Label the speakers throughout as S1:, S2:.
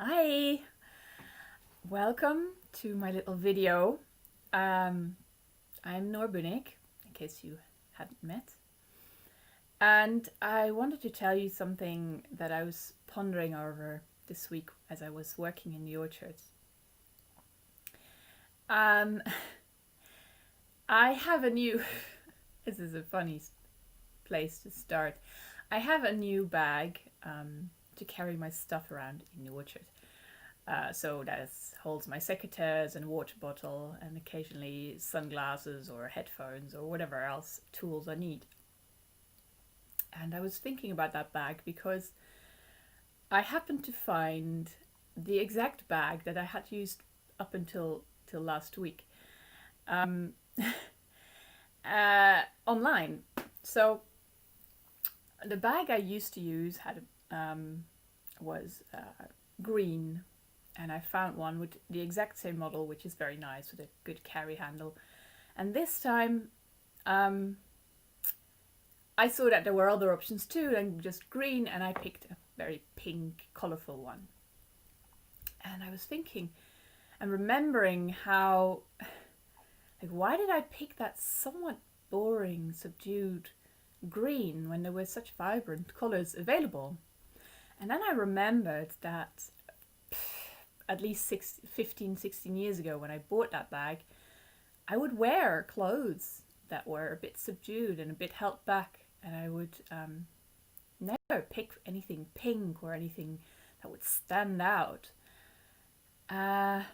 S1: Hi! Welcome to my little video. I'm Noor Bunnik, in case you hadn't met. And I wanted to tell you something that I was pondering over this week as I was working in the orchards. I have a new... This is a funny place to start. I have a new bag to carry my stuff around in the orchard. So that holds my secateurs and a water bottle and occasionally sunglasses or headphones or whatever else tools I need. And I was thinking about that bag because I happened to find the exact bag that I had used up until last week online. So the bag I used to use was green, and I found one with the exact same model, which is very nice, with a good carry handle. And this time I saw that there were other options too than just green, and I picked a very pink, colourful one. And I was thinking and remembering how, why did I pick that somewhat boring, subdued green when there were such vibrant colours available? And then I remembered that at least 15, 16 years ago when I bought that bag, I would wear clothes that were a bit subdued and a bit held back, and I would never pick anything pink or anything that would stand out. And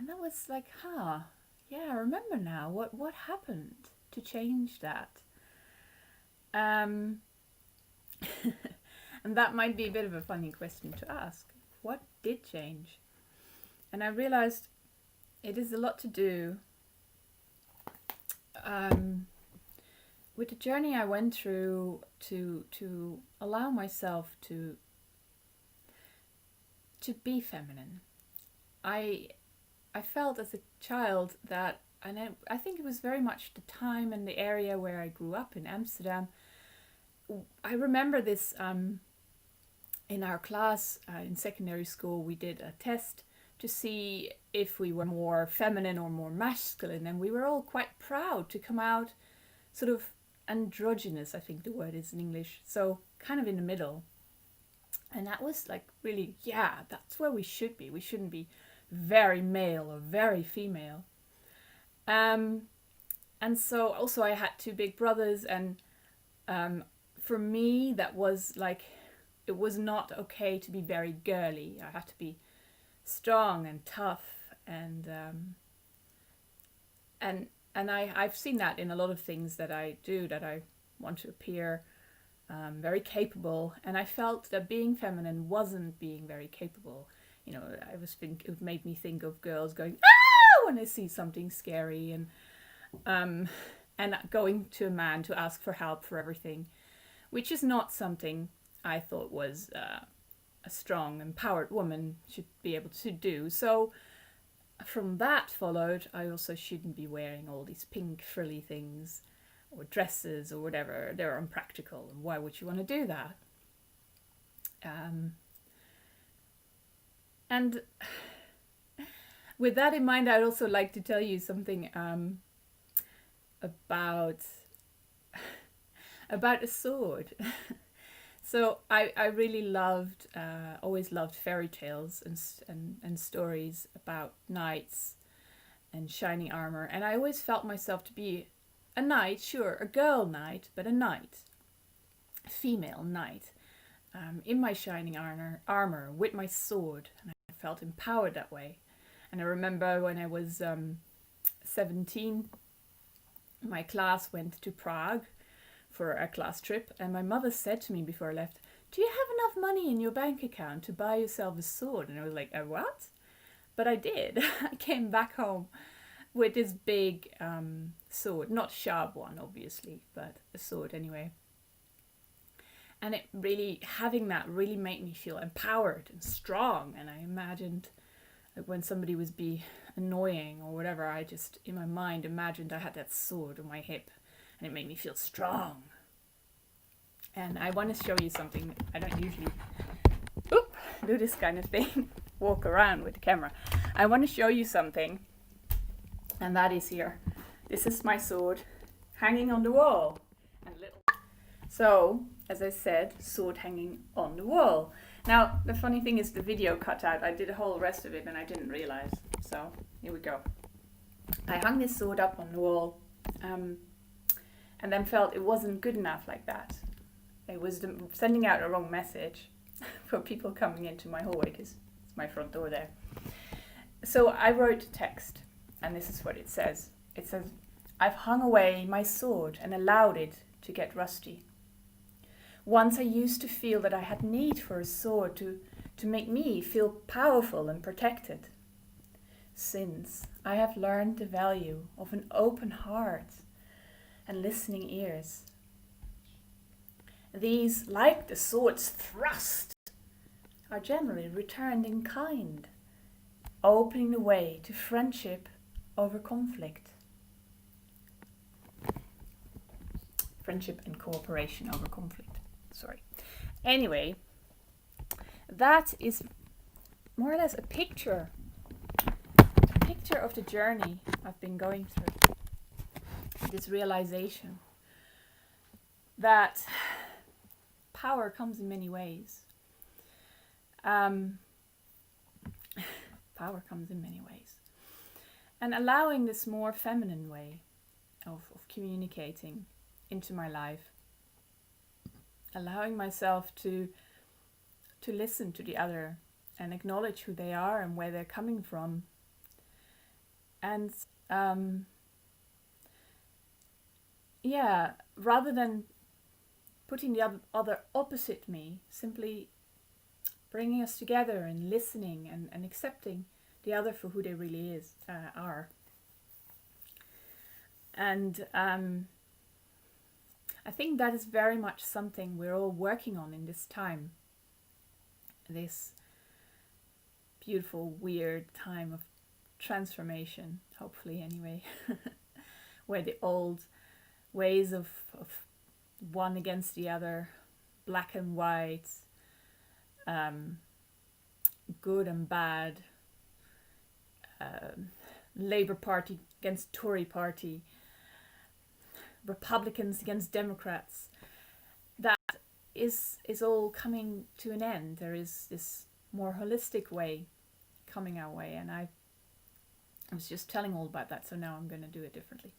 S1: that was like, yeah, I remember now what happened to change that. And that might be a bit of a funny question to ask. What did change? And I realized it is a lot to do with the journey I went through to allow myself to be feminine. I felt as a child that, and I think it was very much the time and the area where I grew up in Amsterdam. I remember this in our class in secondary school. We did a test to see if we were more feminine or more masculine, and we were all quite proud to come out sort of androgynous, I think the word is in English, so kind of in the middle. And that was like, really, yeah, that's where we should be. We shouldn't be very male or very female. And so also I had two big brothers, and for me that was like, it was not okay to be very girly. I had to be strong and tough, and I've seen that in a lot of things that I do, that I want to appear very capable, and I felt that being feminine wasn't being very capable. You know, it made me think of girls going "ah" when they see something scary, and going to a man to ask for help for everything, which is not something I thought was a strong, empowered woman should be able to do. So from that followed, I also shouldn't be wearing all these pink frilly things or dresses or whatever. They're unpractical, and why would you want to do that? And with that in mind, I'd also like to tell you something about a sword. So I really always loved fairy tales and stories about knights and shining armor. And I always felt myself to be a knight, sure, a girl knight, but a knight, a female knight, in my shining armor with my sword. And I felt empowered that way. And I remember when I was 17, my class went to Prague for a class trip, and my mother said to me before I left, "Do you have enough money in your bank account to buy yourself a sword?" And I was like, what? But I did. I came back home with this big sword, not a sharp one obviously, but a sword anyway. And it really, having that really made me feel empowered and strong. And I imagined, like, when somebody was annoying or whatever, I just in my mind imagined I had that sword on my hip, and it made me feel strong. And I want to show you something. I don't usually do this kind of thing. walk around with the camera. I want to show you something, and that is here. This is my sword hanging on the wall. So, as I said, sword hanging on the wall. Now, the funny thing is the video cut out. I did the whole rest of it and I didn't realize. So, here we go. I hung this sword up on the wall and then felt it wasn't good enough like that. It was sending out a wrong message for people coming into my hallway because it's my front door there. So I wrote a text, and this is what it says. It says, "I've hung away my sword and allowed it to get rusty. Once I used to feel that I had need for a sword to make me feel powerful and protected. Since I have learned the value of an open heart and listening ears. These, like the sword's thrust, are generally returned in kind, opening the way to friendship over conflict. Friendship and cooperation over conflict. Sorry. Anyway, that is more or less a picture of the journey I've been going through. This realization that power comes in many ways. Power comes in many ways. And allowing this more feminine way of communicating into my life. Allowing myself to listen to the other and acknowledge who they are and where they're coming from. And rather than putting the other opposite me, simply bringing us together and listening and accepting the other for who they really are. And I think that is very much something we're all working on in this time. This beautiful, weird time of transformation, hopefully anyway, where the old ways of one against the other, black and white, good and bad, Labour Party against Tory Party, Republicans against Democrats, that is all coming to an end. There is this more holistic way coming our way, and I was just telling all about that, so now I'm going to do it differently.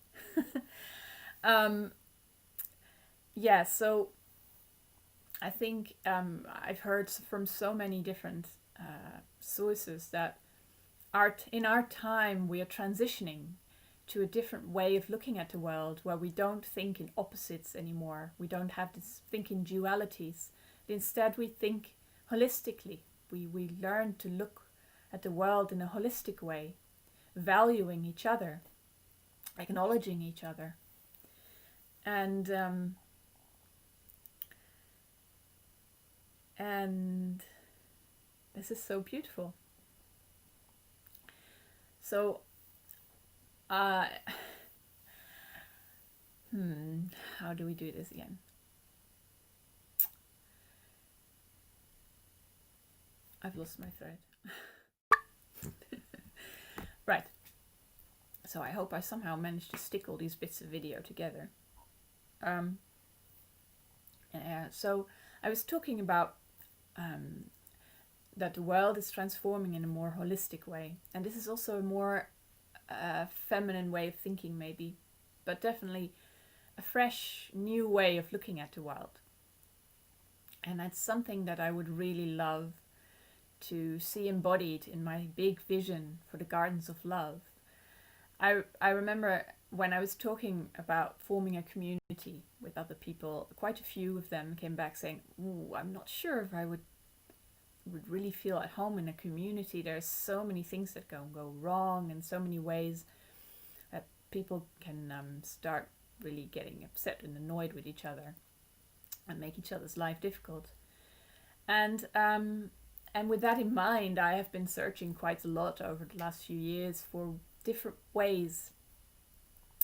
S1: So I think I've heard from so many different sources that in our time we are transitioning to a different way of looking at the world, where we don't think in opposites anymore. We don't have this think in dualities. Instead we think holistically. We learn to look at the world in a holistic way, valuing each other, acknowledging each other. And this is so beautiful. So how do we do this again? I've lost my thread. Right. So I hope I somehow managed to stick all these bits of video together. So I was talking about that the world is transforming in a more holistic way. And this is also a more feminine way of thinking maybe, but definitely a fresh, new way of looking at the world. And that's something that I would really love to see embodied in my big vision for the Gardens of Love. I remember when I was talking about forming a community with other people, quite a few of them came back saying, "Ooh, I'm not sure if I would really feel at home in a community. There's so many things that go wrong, and so many ways that people can start really getting upset and annoyed with each other and make each other's life difficult." And with that in mind, I have been searching quite a lot over the last few years for different ways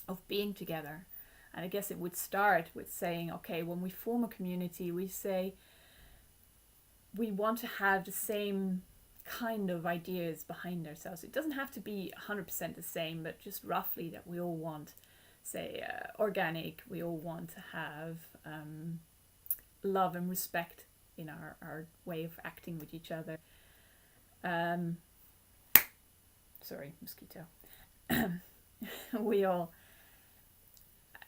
S1: of being together. And I guess it would start with saying, okay, when we form a community, we say we want to have the same kind of ideas behind ourselves. It doesn't have to be 100% the same, but just roughly that we all want, say, organic. We all want to have love and respect in our way of acting with each other. Sorry, mosquito. We all,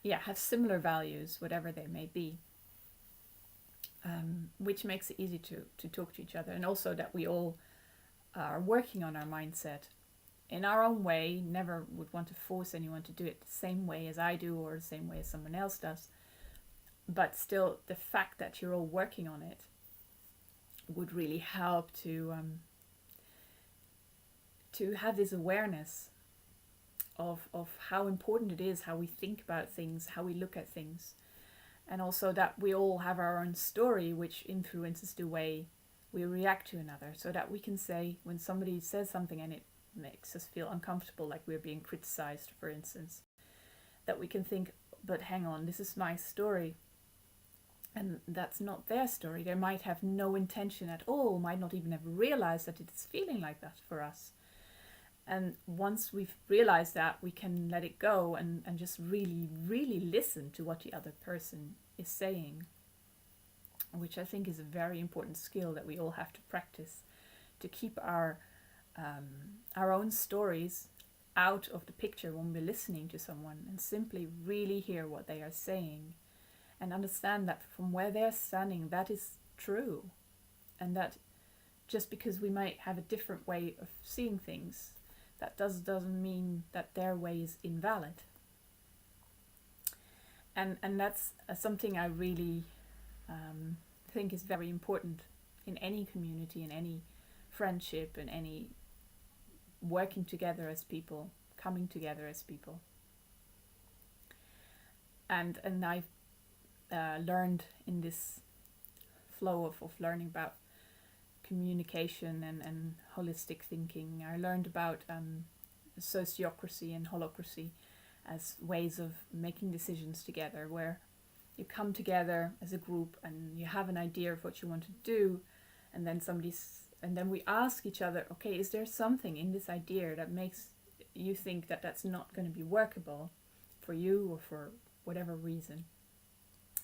S1: have similar values, whatever they may be, which makes it easy to talk to each other. And also that we all are working on our mindset in our own way. Never would want to force anyone to do it the same way as I do or the same way as someone else does. But still, the fact that you're all working on it would really help to have this awareness of how important it is, how we think about things, how we look at things. And also that we all have our own story, which influences the way we react to another. So that we can say, when somebody says something and it makes us feel uncomfortable, like we're being criticized, for instance, that we can think, but hang on, this is my story. And that's not their story. They might have no intention at all, might not even have realized that it's feeling like that for us. And once we've realized that, we can let it go and just really, really listen to what the other person is saying, which I think is a very important skill that we all have to practice, to keep our own stories out of the picture when we're listening to someone, and simply really hear what they are saying and understand that from where they're standing, that is true. And that just because we might have a different way of seeing things, that doesn't mean that their way is invalid. And that's something I really think is very important in any community, in any friendship, in any working together as people, coming together as people. And I've learned in this flow of learning about communication and holistic thinking. I learned about sociocracy and holacracy as ways of making decisions together, where you come together as a group and you have an idea of what you want to do, and then we ask each other, okay, is there something in this idea that makes you think that that's not going to be workable for you or for whatever reason?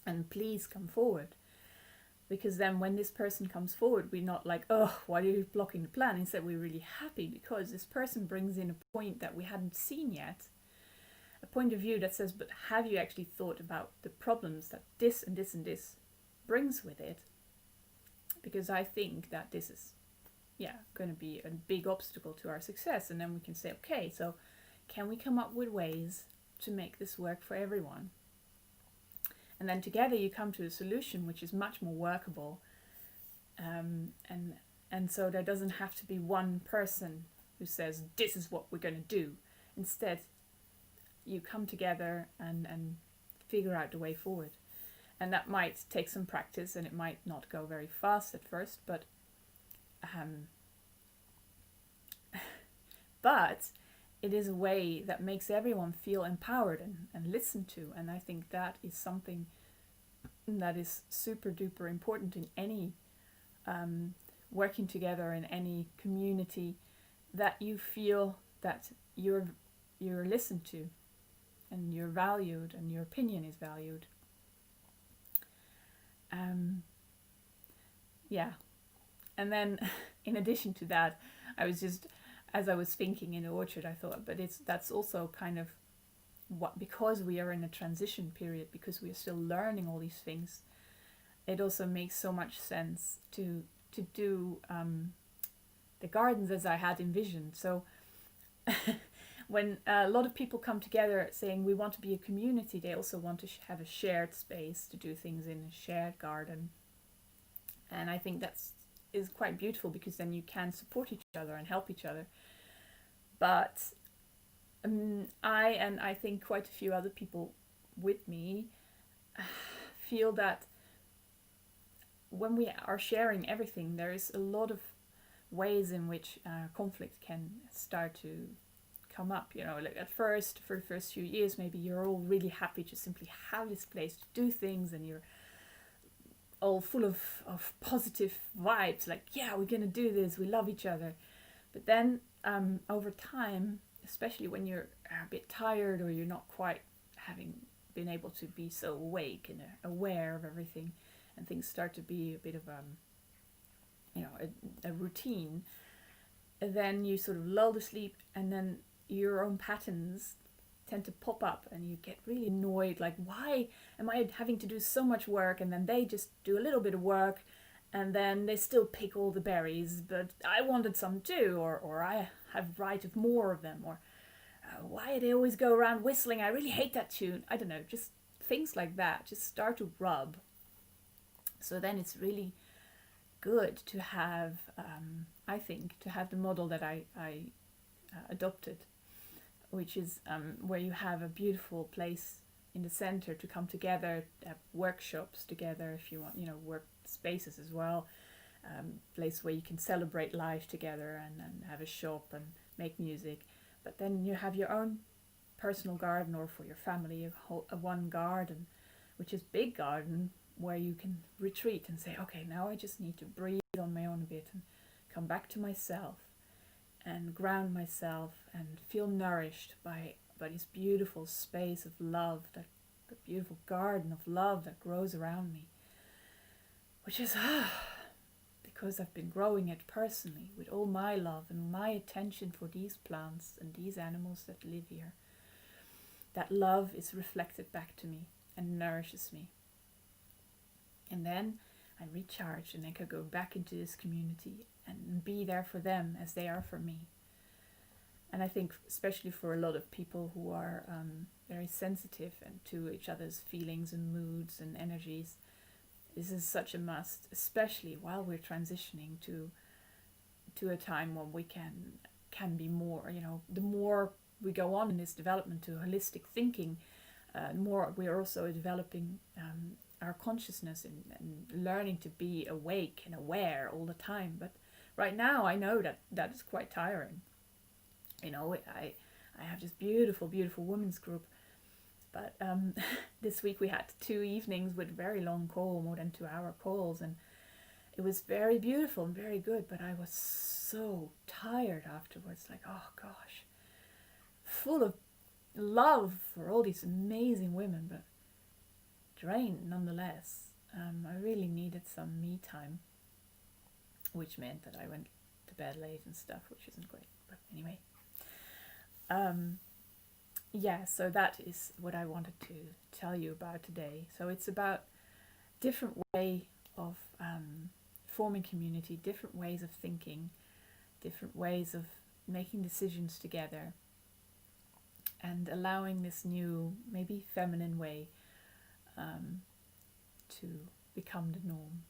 S1: And please come forward. Because then when this person comes forward, we're not like, oh, why are you blocking the plan? Instead, we're really happy because this person brings in a point that we hadn't seen yet. A point of view that says, but have you actually thought about the problems that this and this and this brings with it? Because I think that this is, going to be a big obstacle to our success. And then we can say, okay, so can we come up with ways to make this work for everyone? And then together you come to a solution which is much more workable. And so there doesn't have to be one person who says, this is what we're going to do. Instead, you come together and figure out the way forward. And that might take some practice, and it might not go very fast at first, but it is a way that makes everyone feel empowered and listened to. And I think that is something that is super duper important in any working together in any community, that you feel that you're listened to and you're valued and your opinion is valued. And then in addition to that, as I was thinking in the orchard, I thought, but that's also kind of because we are in a transition period, because we are still learning all these things, it also makes so much sense to do the gardens as I had envisioned. So when a lot of people come together saying we want to be a community, they also want to have a shared space to do things in a shared garden. And I think is quite beautiful, because then you can support each other and help each other. But I think quite a few other people with me feel that when we are sharing everything, there is a lot of ways in which conflict can start to come up. Like for the first few years, maybe you're all really happy to simply have this place to do things, and you're all full of positive vibes, like, yeah, we're gonna do this, we love each other. But then over time, especially when you're a bit tired or you're not quite having been able to be so awake and aware of everything, and things start to be a bit of a routine, then you sort of lull to sleep, and then your own patterns tend to pop up and you get really annoyed, like, why am I having to do so much work, and then they just do a little bit of work and then they still pick all the berries, but I wanted some too, or I have right of more of them, or why do they always go around whistling, I really hate that tune. I don't know, just things like that just start to rub. So then it's really good to have, I think, to have the model that I adopted, which is where you have a beautiful place in the center to come together, have workshops together if you want, work spaces as well, place where you can celebrate life together, and have a shop and make music. But then you have your own personal garden, or for your family, a one garden, which is big garden, where you can retreat and say, okay, now I just need to breathe on my own a bit and come back to myself and ground myself and feel nourished by this beautiful space of love, that the beautiful garden of love that grows around me, which is because I've been growing it personally with all my love and my attention for these plants and these animals that live here. That love is reflected back to me and nourishes me. And then I recharge and I can go back into this community and be there for them as they are for me. And I think especially for a lot of people who are very sensitive and to each other's feelings and moods and energies, this is such a must, especially while we're transitioning to a time when we can be more, the more we go on in this development to holistic thinking, more we're also developing our consciousness and learning to be awake and aware all the time. But right now I know that is quite tiring. I have this beautiful women's group, but this week we had 2 evenings with very long call, more than 2-hour calls, and it was very beautiful and very good, but I was so tired afterwards, like, oh gosh, full of love for all these amazing women, but drained nonetheless. I really needed some me time, which meant that I went to bed late and stuff, which isn't great, but anyway. So that is what I wanted to tell you about today. So it's about different way of forming community, different ways of thinking, different ways of making decisions together, and allowing this new, maybe feminine way to become the norm.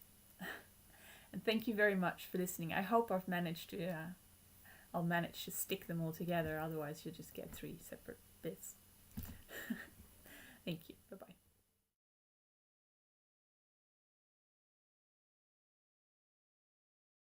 S1: And thank you very much for listening. I hope I'll manage to stick them all together, otherwise you'll just get 3 separate bits. Thank you.